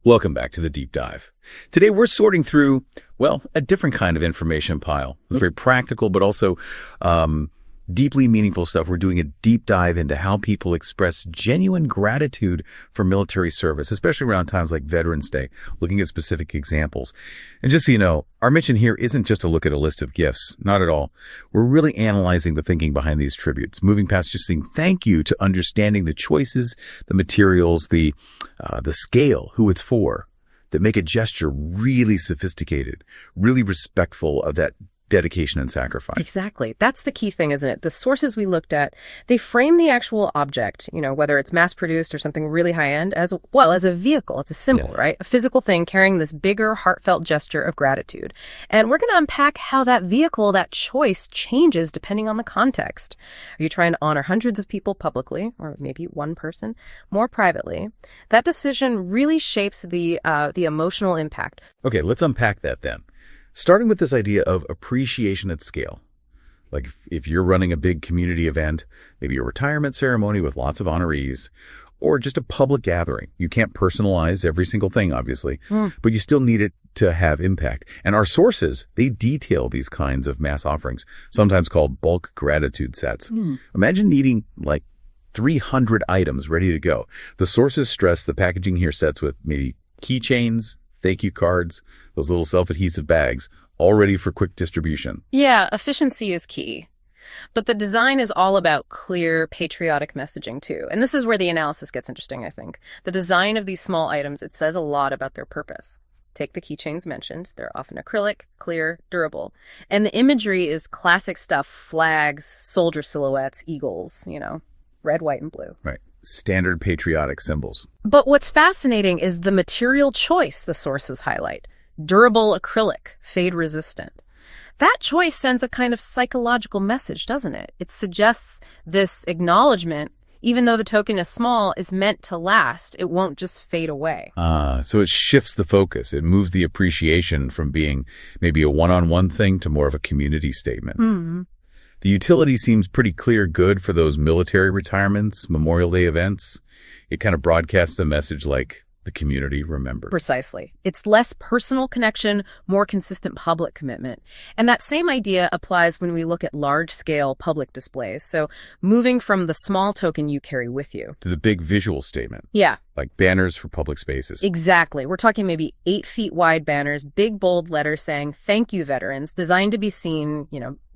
Welcome back to the Deep Dive. Today we're sorting through, well, a different kind of information pile. It's very practical, but also deeply meaningful stuff. We're doing a deep dive into how people express genuine gratitude for military service, especially around times like Veterans Day, looking at specific examples. And just so you know, our mission here isn't just to look at a list of gifts. Not at all. We're really analyzing the thinking behind these tributes, moving past just saying thank you to understanding the choices, the materials, the scale, who it's for, that make a gesture really sophisticated, really respectful of that dedication and sacrifice. Exactly. That's the key thing, isn't it? The sources we looked at, they frame the actual object, whether it's mass-produced or something really high-end, as well as a vehicle. It's a symbol, right? A physical thing carrying this bigger, heartfelt gesture of gratitude. And we're going to unpack how that vehicle, that choice, changes depending on the context. Are you trying to honor hundreds of people publicly, or maybe one person, more privately? That decision really shapes the emotional impact. Okay, let's unpack that then. Starting with this idea of appreciation at scale. Like if you're running a big community event, maybe a retirement ceremony with lots of honorees, or just a public gathering. You can't personalize every single thing, obviously, but you still need it to have impact. And our sources, they detail these kinds of mass offerings, sometimes called bulk gratitude sets. Imagine needing like 300 items ready to go. The sources stress the packaging here sets with maybe keychains, thank you cards, those little self-adhesive bags, all ready for quick distribution. Yeah, efficiency is key. But the design is all about clear, patriotic messaging, too. And this is where the analysis gets interesting, I think. The design of these small items, it says a lot about their purpose. Take the keychains mentioned. They're often acrylic, clear, durable. And the imagery is classic stuff, flags, soldier silhouettes, eagles, red, white, and blue. Right. Standard patriotic symbols. But what's fascinating is the material choice the sources highlight. Durable acrylic, fade resistant. That choice sends a kind of psychological message, doesn't it? It suggests this acknowledgement, even though the token is small, is meant to last. It won't just fade away. So it shifts the focus. It moves the appreciation from being maybe a one-on-one thing to more of a community statement. The utility seems pretty clear good for those military retirements, Memorial Day events. It kind of broadcasts a message like the community remembered. Precisely. It's less personal connection, more consistent public commitment. And that same idea applies when we look at large-scale public displays. So moving from the small token you carry with you to the big visual statement. Yeah. Like banners for public spaces. Exactly. We're talking maybe 8 feet wide banners, big bold letters saying, "Thank you, veterans," designed to be seen,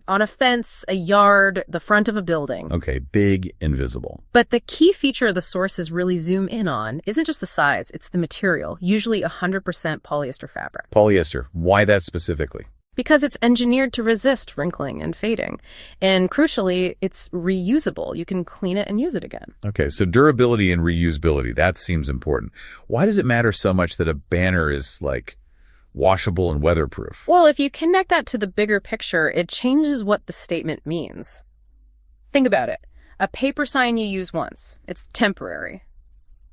on a fence, a yard, the front of a building. Okay, big and visible. But the key feature the sources really zoom in on isn't just the size, it's the material, usually 100% polyester fabric. Polyester. Why that specifically? Because it's engineered to resist wrinkling and fading. And crucially, it's reusable. You can clean it and use it again. Okay, so durability and reusability, that seems important. Why does it matter so much that a banner is like washable and weatherproof? Well, if you connect that to the bigger picture, it changes what the statement means. Think about it. A paper sign you use once. It's temporary.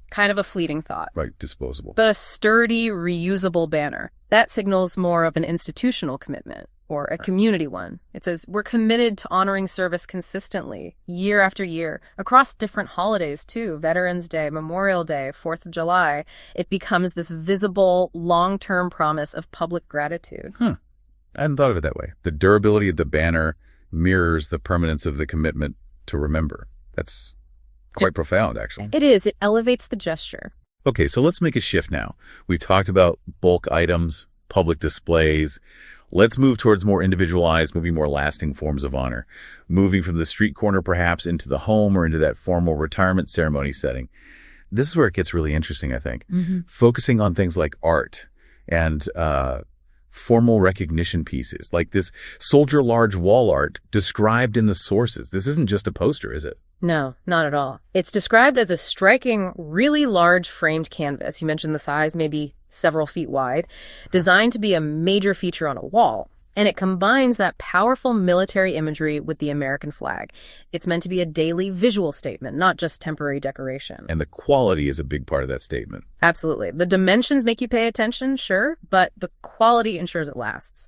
Kind of a fleeting thought. Right, disposable. But a sturdy, reusable banner, that signals more of an institutional commitment or a community one. It says, we're committed to honoring service consistently, year after year, across different holidays too, Veterans Day, Memorial Day, 4th of July. It becomes this visible, long-term promise of public gratitude. I hadn't thought of it that way. The durability of the banner mirrors the permanence of the commitment to remember. That's quite profound, actually. It is. It elevates the gesture. Okay, so let's make a shift now. We've talked about bulk items, public displays. Let's move towards more individualized, maybe more lasting forms of honor. Moving from the street corner, perhaps, into the home or into that formal retirement ceremony setting. This is where it gets really interesting, I think. Focusing on things like art and formal recognition pieces, like this soldier large wall art described in the sources. This isn't just a poster, is it? No, not at all. It's described as a striking, really large framed canvas. You mentioned the size, maybe several feet wide, designed to be a major feature on a wall. And it combines that powerful military imagery with the American flag. It's meant to be a daily visual statement, not just temporary decoration. And the quality is a big part of that statement. Absolutely. The dimensions make you pay attention, sure, but the quality ensures it lasts.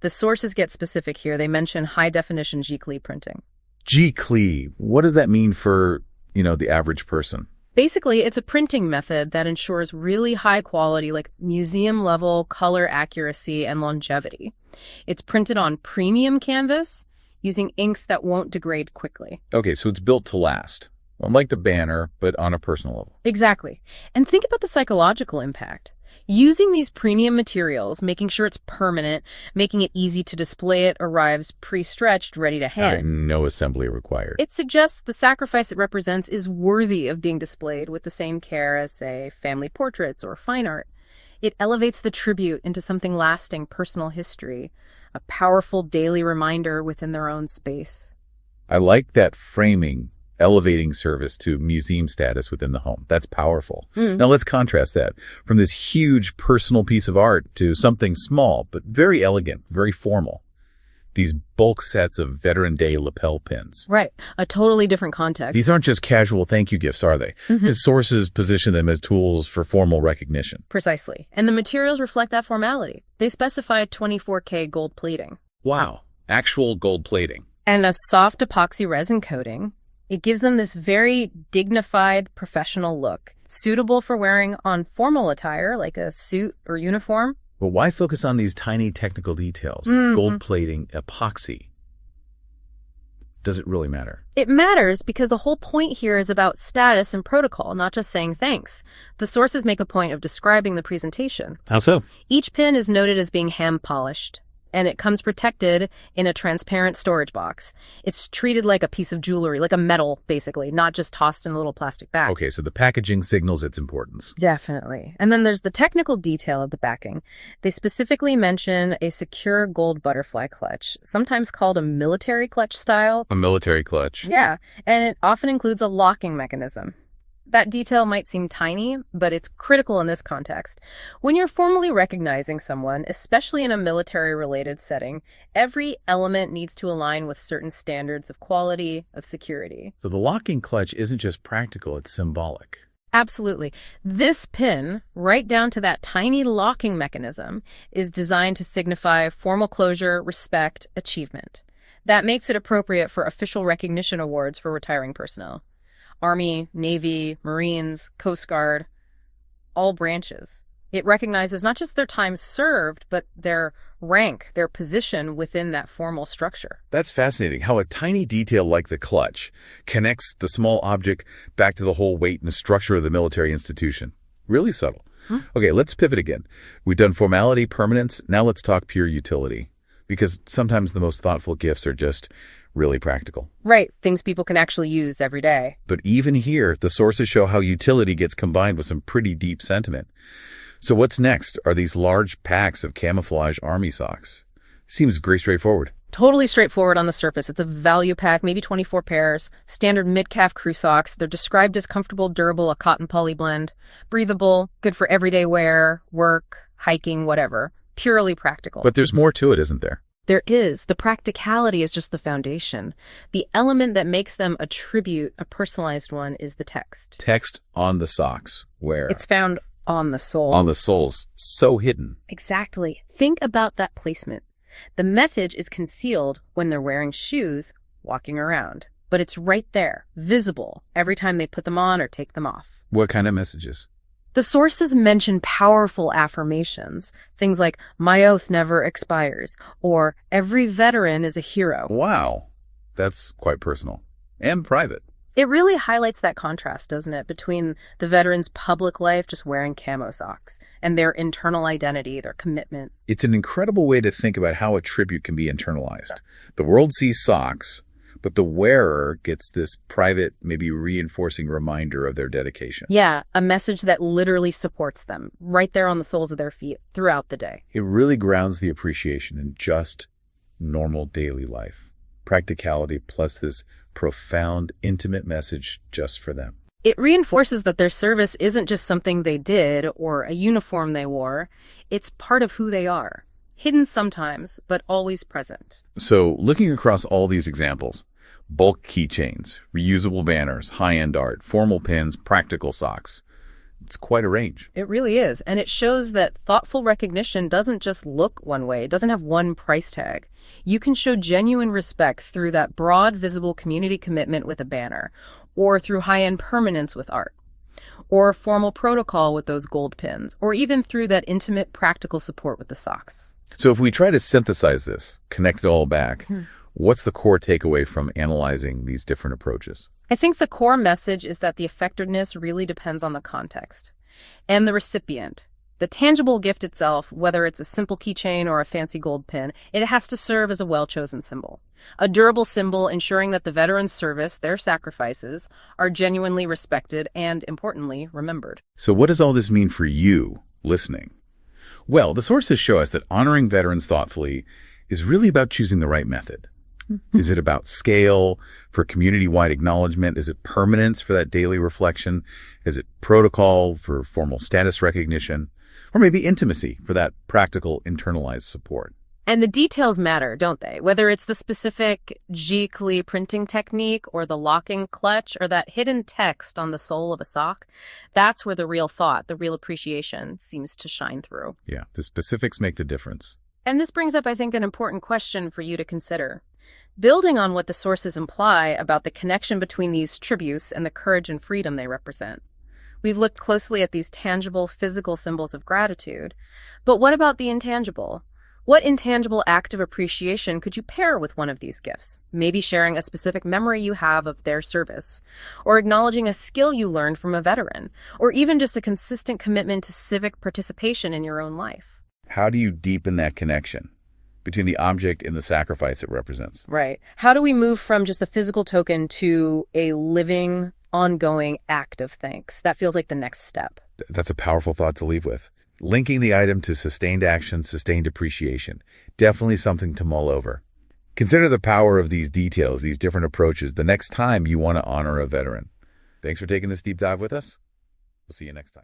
The sources get specific here. They mention high-definition 𝐓𝐡𝐸 printing. 𝐓𝐡𝐸, what does that mean for, the average person? Basically, it's a printing method that ensures really high quality, like museum-level color accuracy and longevity. It's printed on premium canvas using inks that won't degrade quickly. Okay, so it's built to last. Unlike the banner, but on a personal level. Exactly. And think about the psychological impact. Using these premium materials, making sure it's permanent, making it easy to display it, arrives pre-stretched, ready to hand. No assembly required. It suggests the sacrifice it represents is worthy of being displayed with the same care as, say, family portraits or fine art. It elevates the tribute into something lasting, personal history, a powerful daily reminder within their own space. I like that framing, elevating service to museum status within the home. That's powerful. Now let's contrast that from this huge personal piece of art to something small, but very elegant, very formal. These bulk sets of Veteran Day lapel pins. Right. A totally different context. These aren't just casual thank you gifts, are they? The sources position them as tools for formal recognition. Precisely. And the materials reflect that formality. They specify 24K gold plating. Wow. Actual gold plating. And a soft epoxy resin coating. It gives them this very dignified, professional look, suitable for wearing on formal attire like a suit or uniform. But why focus on these tiny technical details? Gold plating, epoxy. Does it really matter? It matters because the whole point here is about status and protocol, not just saying thanks. The sources make a point of describing the presentation. How so? Each pin is noted as being hand-polished, and it comes protected in a transparent storage box. It's treated like a piece of jewelry, like a medal, basically, not just tossed in a little plastic bag. Okay, so the packaging signals its importance. Definitely. And then there's the technical detail of the backing. They specifically mention a secure gold butterfly clutch, sometimes called a military clutch style. A military clutch. Yeah, and it often includes a locking mechanism. That detail might seem tiny, but it's critical in this context. When you're formally recognizing someone, especially in a military-related setting, every element needs to align with certain standards of quality, of security. So the locking clutch isn't just practical, it's symbolic. Absolutely. This pin, right down to that tiny locking mechanism, is designed to signify formal closure, respect, achievement. That makes it appropriate for official recognition awards for retiring personnel. Army, Navy, Marines, Coast Guard, all branches. It recognizes not just their time served, but their rank, their position within that formal structure. That's fascinating, how a tiny detail like the clutch connects the small object back to the whole weight and structure of the military institution. Really subtle. Okay, let's pivot again. We've done formality, permanence. Now let's talk pure utility. Because sometimes the most thoughtful gifts are just really practical. Right, things people can actually use every day. But even here, the sources show how utility gets combined with some pretty deep sentiment. So what's next? Are these large packs of camouflage army socks? Seems very straightforward. Totally straightforward on the surface. It's a value pack, maybe 24 pairs, standard mid-calf crew socks. They're described as comfortable, durable, a cotton poly blend, breathable, good for everyday wear, work, hiking, whatever. Purely practical. But there's more to it, isn't there? There is. The practicality is just the foundation. The element that makes them a tribute, a personalized one, is the text. Text on the socks. Where? It's found on the sole. On the soles. So hidden. Exactly. Think about that placement. The message is concealed when they're wearing shoes, walking around. But it's right there, visible, every time they put them on or take them off. What kind of messages? The sources mention powerful affirmations, things like, "My oath never expires," or "Every veteran is a hero." Wow. That's quite personal. And private. It really highlights that contrast, doesn't it, between the veteran's public life just wearing camo socks and their internal identity, their commitment. It's an incredible way to think about how a tribute can be internalized. The world sees socks, but the wearer gets this private, maybe reinforcing reminder of their dedication. Yeah, a message that literally supports them, right there on the soles of their feet throughout the day. It really grounds the appreciation in just normal daily life. Practicality plus this profound, intimate message just for them. It reinforces that their service isn't just something they did or a uniform they wore. It's part of who they are. Hidden sometimes, but always present. So, looking across all these examples, bulk keychains, reusable banners, high-end art, formal pins, practical socks, it's quite a range. It really is. And it shows that thoughtful recognition doesn't just look one way. It doesn't have one price tag. You can show genuine respect through that broad, visible community commitment with a banner, or through high-end permanence with art. or formal protocol with those gold pins, or even through that intimate practical support with the socks. So if we try to synthesize this, connect it all back, what's the core takeaway from analyzing these different approaches? I think the core message is that the effectiveness really depends on the context and the recipient. The tangible gift itself, whether it's a simple keychain or a fancy gold pin, it has to serve as a well-chosen symbol. A durable symbol ensuring that the veterans' service, their sacrifices, are genuinely respected and, importantly, remembered. So what does all this mean for you, listening? Well, the sources show us that honoring veterans thoughtfully is really about choosing the right method. Is it about scale for community-wide acknowledgement? Is it permanence for that daily reflection? Is it protocol for formal status recognition? Or maybe intimacy for that practical internalized support? And the details matter, don't they? Whether it's the specific 𝐓𝐡𝐸 printing technique or the locking clutch or that hidden text on the sole of a sock, that's where the real thought, the real appreciation seems to shine through. Yeah, the specifics make the difference. And this brings up, I think, an important question for you to consider. Building on what the sources imply about the connection between these tributes and the courage and freedom they represent. We've looked closely at these tangible, physical symbols of gratitude. But what about the intangible? What intangible act of appreciation could you pair with one of these gifts? Maybe sharing a specific memory you have of their service, or acknowledging a skill you learned from a veteran, or even just a consistent commitment to civic participation in your own life. How do you deepen that connection between the object and the sacrifice it represents? Right. How do we move from just the physical token to a living, ongoing act of thanks? That feels like the next step. That's a powerful thought to leave with. Linking the item to sustained action, sustained appreciation. Definitely something to mull over. Consider the power of these details, these different approaches, the next time you want to honor a veteran. Thanks for taking this deep dive with us. We'll see you next time.